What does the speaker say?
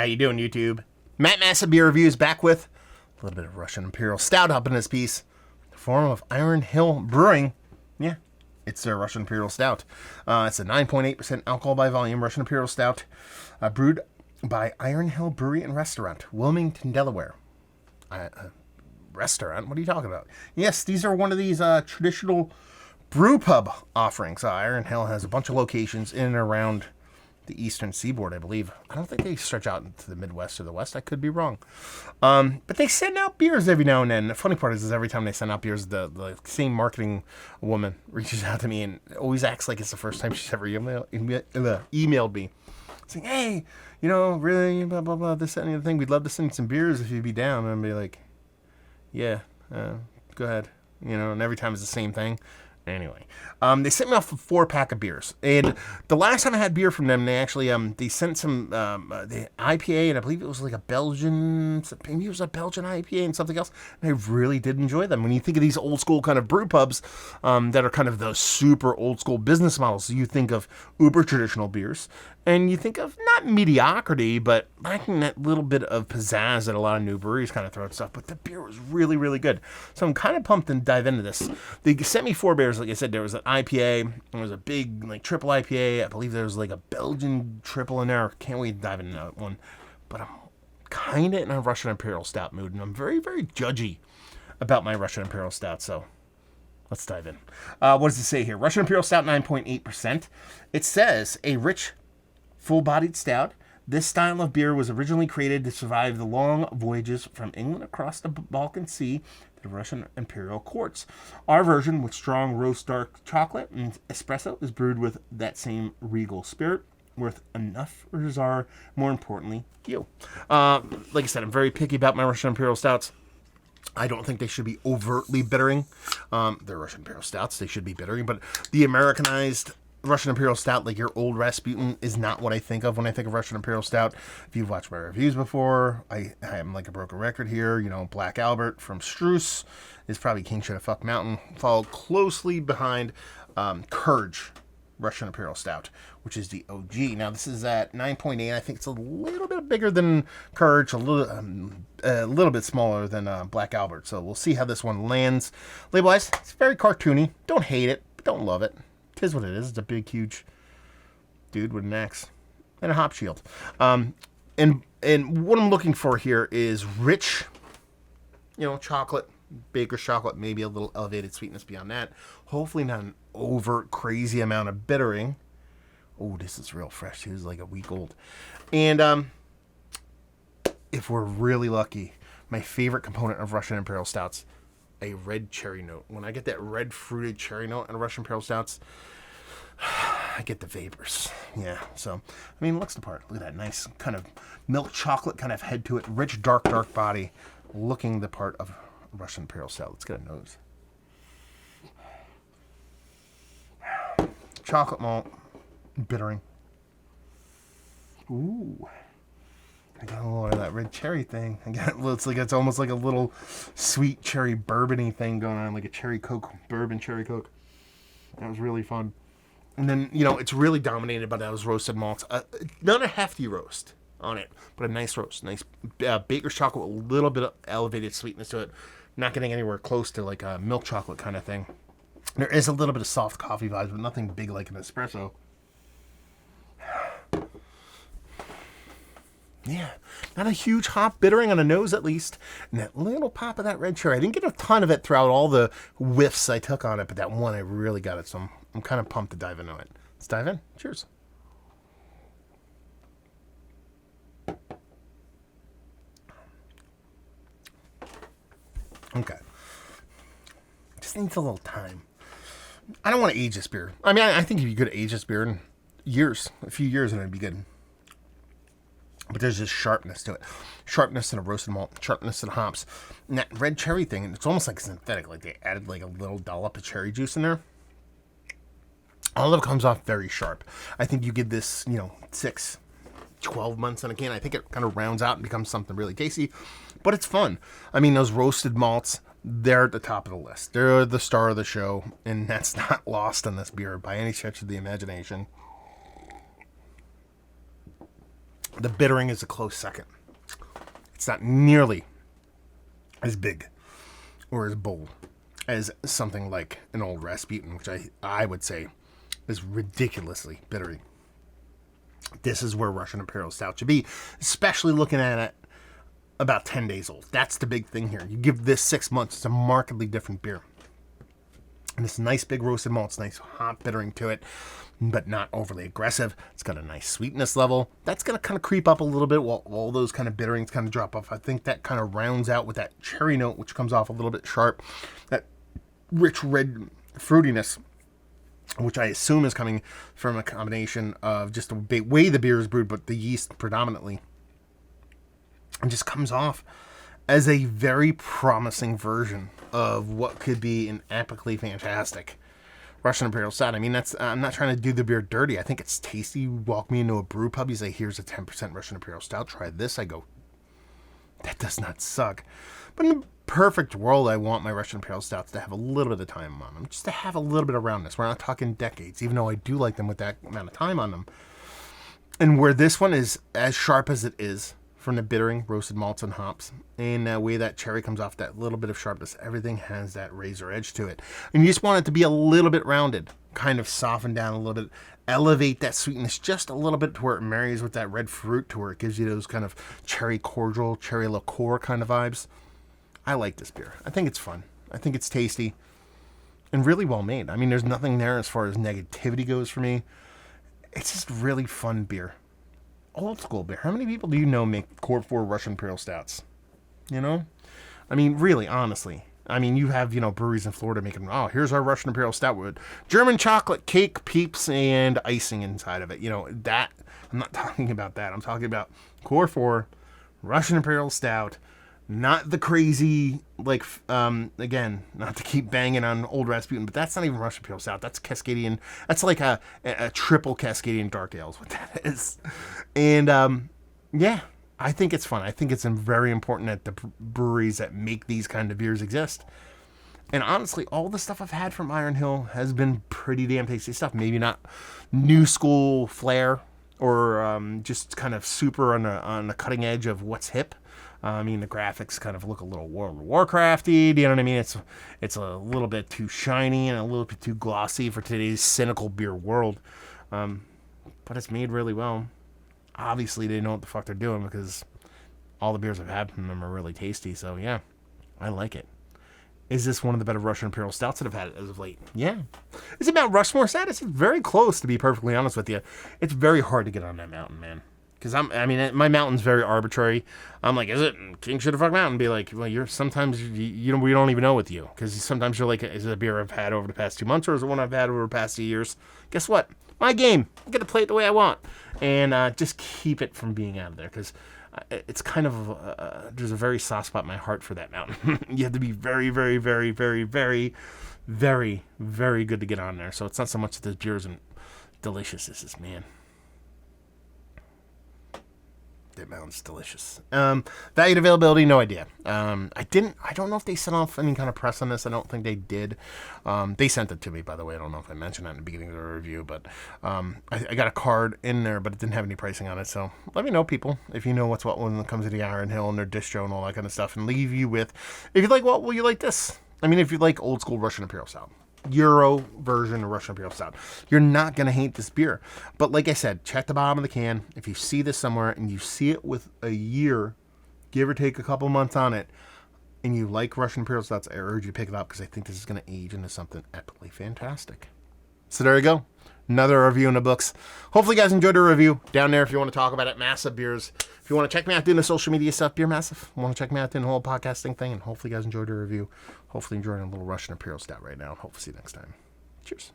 How you doing, YouTube? Matt Massa Beer Reviews back with a little bit of Russian Imperial Stout up in this piece. The form of Iron Hill Brewing. Yeah, it's a Russian Imperial Stout. It's a 9.8% alcohol by volume Russian Imperial Stout, brewed by Iron Hill Brewery and Restaurant, Wilmington, Delaware. Restaurant? What are you talking about? Yes, these are one of these traditional brew pub offerings. Iron Hill has a bunch of locations in and around the eastern seaboard, I believe. I don't think they stretch out into the Midwest or the West. I could be wrong. But they send out beers every now and then. The funny part is every time they send out beers, the same marketing woman reaches out to me and always acts like it's the first time she's ever emailed me. Saying, hey, you know, really, blah, blah, blah, this, that, and the other thing. We'd love to send you some beers if you'd be down. And I'd be like, yeah, go ahead. You know, and every time it's the same thing. Anyway, they sent me off a 4-pack of beers, and the last time I had beer from them, they actually they sent some the IPA, and I believe it was like a Belgian, maybe it was a Belgian IPA and something else. And I really did enjoy them. When you think of these old school kind of brew pubs that are kind of those super old school business models, you think of uber traditional beers, and you think of not mediocrity, but lacking that little bit of pizzazz that a lot of new breweries kind of throw at stuff. But the beer was really, really good. So I'm kind of pumped to dive into this. They sent me 4 beers. Like I said, there was an IPA. There was a big, like, triple IPA. I believe there was, like, a Belgian triple in there. Can't wait to dive into that one. But I'm kind of in a Russian Imperial Stout mood, and I'm very, very judgy about my Russian Imperial Stout. So let's dive in. What does it say here? Russian Imperial Stout, 9.8%. It says, a rich, full-bodied stout. This style of beer was originally created to survive the long voyages from England across the Balkan Sea to the Russian Imperial courts. Our version, with strong roast dark chocolate and espresso, is brewed with that same regal spirit, with enough for Czar, more importantly, you. Like I said, I'm very picky about my Russian Imperial Stouts. I don't think they should be overtly bittering. They're Russian Imperial Stouts. They should be bittering, but the Americanized Russian Imperial Stout, like your old Rasputin, is not what I think of when I think of Russian Imperial Stout. If you've watched my reviews before, I am like a broken record here. You know, Black Albert from Struce is probably King Should Have Fuck Mountain, followed closely behind Courage Russian Imperial Stout, which is the OG. Now, this is at 9.8. I think it's a little bit bigger than Courage, a little bit smaller than Black Albert. So we'll see how this one lands. Label-wise, it's very cartoony. Don't hate it, but don't love it. It is what it is. It's a big, huge dude with an axe and a hop shield. And what I'm looking for here is rich, you know, chocolate, baker's chocolate, maybe a little elevated sweetness beyond that. Hopefully not an over crazy amount of bittering. Oh, this is real fresh. This is like a week old. And if we're really lucky, my favorite component of Russian Imperial Stouts, a red cherry note. When I get that red fruited cherry note in Russian Imperial Stouts, I get the vapors. Yeah, so, I mean, looks the part. Look at that nice kind of milk chocolate kind of head to it. Rich, dark body. Looking the part of Russian Imperial Stout. Let's get a nose. Chocolate malt. Bittering. Ooh. I got a little of that red cherry thing. It's almost like a little sweet cherry bourbony thing going on, like a cherry Coke, bourbon cherry Coke. That was really fun. And then, you know, it's really dominated by those roasted malts. Not a hefty roast on it, but a nice roast. Nice baker's chocolate with a little bit of elevated sweetness to it. Not getting anywhere close to like a milk chocolate kind of thing. There is a little bit of soft coffee vibes, but nothing big like an espresso. Yeah, not a huge hop bittering on the nose at least. And that little pop of that red cherry. I didn't get a ton of it throughout all the whiffs I took on it, but that one I really got it. So I'm kind of pumped to dive into it. Let's dive in. Cheers. Okay. Just needs a little time. I don't want to age this beer. I mean, I think if you could age this beer in a few years, and it'd be good. But there's this sharpness to it. Sharpness in a roasted malt. Sharpness in hops. And that red cherry thing, it's almost like synthetic. Like they added like a little dollop of cherry juice in there. All of it comes off very sharp. I think you give this, 12 months in a can. I think it kind of rounds out and becomes something really tasty. But it's fun. I mean, those roasted malts, they're at the top of the list. They're the star of the show. And that's not lost on this beer by any stretch of the imagination. The bittering is a close second. It's not nearly as big or as bold as something like an Old Rasputin, which I would say is ridiculously bittery. This is where Russian Imperial Stout should be, especially looking at it about 10 days old. That's the big thing here. You give this 6 months, it's a markedly different beer. And it's nice big roasted malt, it's nice hot bittering to it, but not overly aggressive. It's got a nice sweetness level. That's going to kind of creep up a little bit while all those kind of bitterings kind of drop off. I think that kind of rounds out with that cherry note, which comes off a little bit sharp. That rich red fruitiness, which I assume is coming from a combination of just the way the beer is brewed, but the yeast predominantly. And just comes off as a very promising version of what could be an epically fantastic Russian Imperial Stout. I mean, I'm not trying to do the beer dirty. I think it's tasty. You walk me into a brew pub, you say, here's a 10% Russian Imperial Stout. Try this. I go, that does not suck. But in the perfect world, I want my Russian Imperial Stouts to have a little bit of time on them. Just to have a little bit of roundness. We're not talking decades, even though I do like them with that amount of time on them. And where this one is as sharp as it is, from the bittering, roasted malts and hops, and the way that cherry comes off, that little bit of sharpness, everything has that razor edge to it. And you just want it to be a little bit rounded, kind of soften down a little bit, elevate that sweetness just a little bit to where it marries with that red fruit, to where it gives you those kind of cherry cordial, cherry liqueur kind of vibes. I like this beer. I think it's fun. I think it's tasty and really well made. I mean, there's nothing there as far as negativity goes for me. It's just really fun beer. Old school beer. How many people do you know make Core 4 Russian Imperial Stouts? You know? I mean, really, honestly. I mean, you have, breweries in Florida making, here's our Russian Imperial Stout with German chocolate cake, peeps, and icing inside of it. That, I'm not talking about that. I'm talking about Core 4 Russian Imperial Stout. Not the crazy, again, not to keep banging on Old Rasputin, but that's not even Russian Imperial Stout. That's Cascadian. That's like a triple Cascadian Dark Ale is what that is. And, yeah, I think it's fun. I think it's very important that the breweries that make these kind of beers exist. And honestly, all the stuff I've had from Iron Hill has been pretty damn tasty stuff. Maybe not new school flair or just kind of super on the cutting edge of what's hip. I mean, the graphics kind of look a little World of Warcrafty. Do you know what I mean? It's a little bit too shiny and a little bit too glossy for today's cynical beer world. But it's made really well. Obviously, they know what the fuck they're doing because all the beers I've had from them are really tasty. So, yeah, I like it. Is this one of the better Russian Imperial Stouts that I've had as of late? Yeah. Is it Mount Rushmore status? It's very close, to be perfectly honest with you. It's very hard to get on that mountain, man. Because my mountain's very arbitrary. I'm like, is it King Shit Fuck Mountain? Be like, well, we don't even know with you. Because sometimes you're like, is it a beer I've had over the past 2 months or is it one I've had over the past 2 years? Guess what? My game. I get to play it the way I want. And just keep it from being out of there. Because it's kind of, there's a very soft spot in my heart for that mountain. You have to be very, very, very, very, very, very, very good to get on there. So it's not so much that this beer isn't delicious. This is, man. That mountain's delicious. Value and availability, no idea. I don't know if they sent off any kind of press on this. I don't think they did. They sent it to me, by the way. I don't know if I mentioned that in the beginning of the review, but I got a card in there, but it didn't have any pricing on it. So let me know, people, if you know what's what when it comes to the Iron Hill and their distro and all that kind of stuff, and leave you with, if you like what, will you like this? I mean, if you like old school Russian Imperial Stout, Euro version of Russian Imperial Stout, you're not going to hate this beer. But like I said, check the bottom of the can. If you see this somewhere and you see it with a year, give or take a couple months on it, and you like Russian Imperial Stouts, I urge you to pick it up because I think this is going to age into something epically fantastic. So there you go. Another review in the books. Hopefully you guys enjoyed the review. Down there if you want to talk about it, Massive Beers. If you want to check me out doing the social media stuff, Beer Massive. Want to check me out doing the whole podcasting thing, and hopefully you guys enjoyed the review. Hopefully enjoying a little Russian Imperial Stout right now. Hopefully see you next time. Cheers.